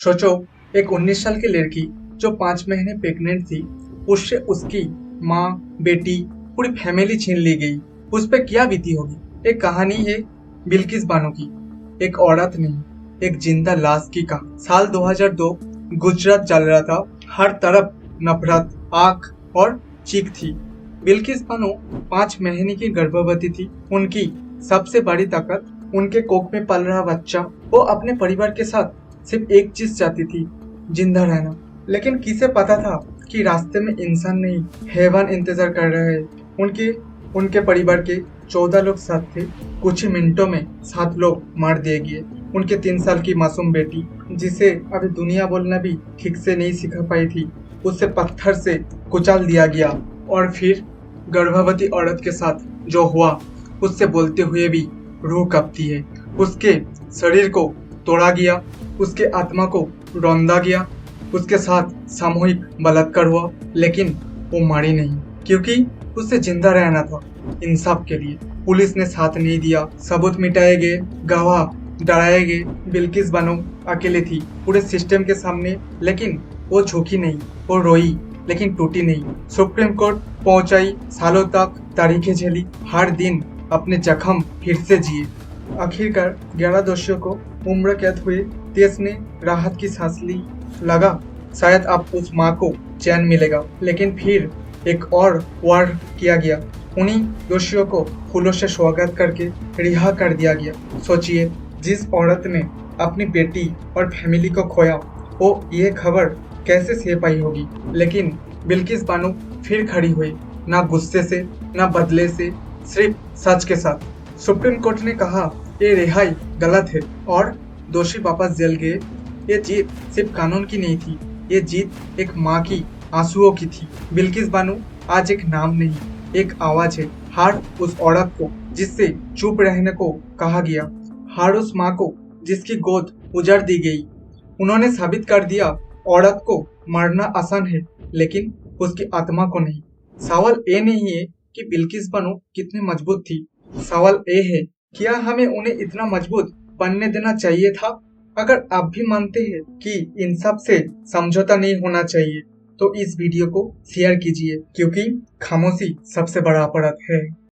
सोचो, एक 19 साल की लड़की जो 5 महीने प्रेग्नेंट थी, उससे उसकी माँ, बेटी, पूरी फैमिली छीन ली गई। उस पे क्या बीती होगी। एक कहानी है बिल्किस बानो की। एक औरत नहीं, एक जिंदा लाश की कहानी। साल 2002 गुजरात चल रहा था। हर तरफ नफरत, आग और चीख थी। बिल्किस बानो 5 महीने की गर्भवती थी। उनकी सबसे बड़ी ताकत उनके कोख में पल रहा बच्चा। वो अपने परिवार के साथ सिर्फ एक चीज चाहती थी, जिंदा रहना। लेकिन किसे पता था कि रास्ते में इंसान नहीं, हैवान इंतजार कर रहे हैं। उनके उनके परिवार के 14 लोग साथ थे। कुछ ही मिनटों में 7 लोग मार दिए गए। उनके 3 साल की मासूम बेटी, जिसे अभी दुनिया बोलना भी ठीक से नहीं सिखा पाई थी, उसे पत्थर से कुचल दिया गया। और फिर गर्भवती औरत के साथ जो हुआ, उससे बोलते हुए भी रूह कांपती है। उसके शरीर को तोड़ा गया, उसके आत्मा को रौंदा गया, उसके साथ सामूहिक बलात्कार हुआ। लेकिन वो मरी नहीं, क्योंकि उसे जिंदा रहना था। इंसाफ के लिए पुलिस ने साथ नहीं दिया, सबूत मिटाए गए, गवाह डराए गए। बिल्किस बानो अकेले थी पूरे सिस्टम के सामने। लेकिन वो झुकी नहीं, वो रोई लेकिन टूटी नहीं। सुप्रीम कोर्ट पहुंचाई, सालों तक तारीखें झेली, हर दिन अपने जख्म फिर से जिए। आखिरकार 11 दोषियों को उम्र कैद हुए। देश ने राहत की सांस ली। लगा शायद अब उस माँ को चैन मिलेगा। लेकिन फिर एक और वार किया गया। उन्हीं दोषियों को फूलों से स्वागत करके रिहा कर दिया गया। सोचिए, जिस औरत ने अपनी बेटी और फैमिली को खोया, वो ये खबर कैसे सह पाई होगी। लेकिन बिल्किस बानो फिर खड़ी हुई, ना गुस्से से, ना बदले से, सिर्फ सच के साथ। सुप्रीम कोर्ट ने कहा ये रिहाई गलत है और दोषी वापस जेल गए। ये जीत सिर्फ कानून की नहीं थी, ये जीत एक माँ की आंसुओं की थी। बिल्किस बानो आज एक नाम नहीं, एक आवाज है। हर उस औरत को जिससे चुप रहने को कहा गया, हर उस माँ को जिसकी गोद उजाड़ दी गई। उन्होंने साबित कर दिया, औरत को मारना आसान है, लेकिन उसकी आत्मा को नहीं। सवाल ये नहीं है कि बिल्किस बानो कितनी मजबूत थी, सवाल ये है, क्या हमें उन्हें इतना मजबूत बनने देना चाहिए था। अगर आप भी मानते हैं कि इंसाफ से समझौता नहीं होना चाहिए, तो इस वीडियो को शेयर कीजिए, क्योंकि खामोशी सबसे बड़ा अपराध है।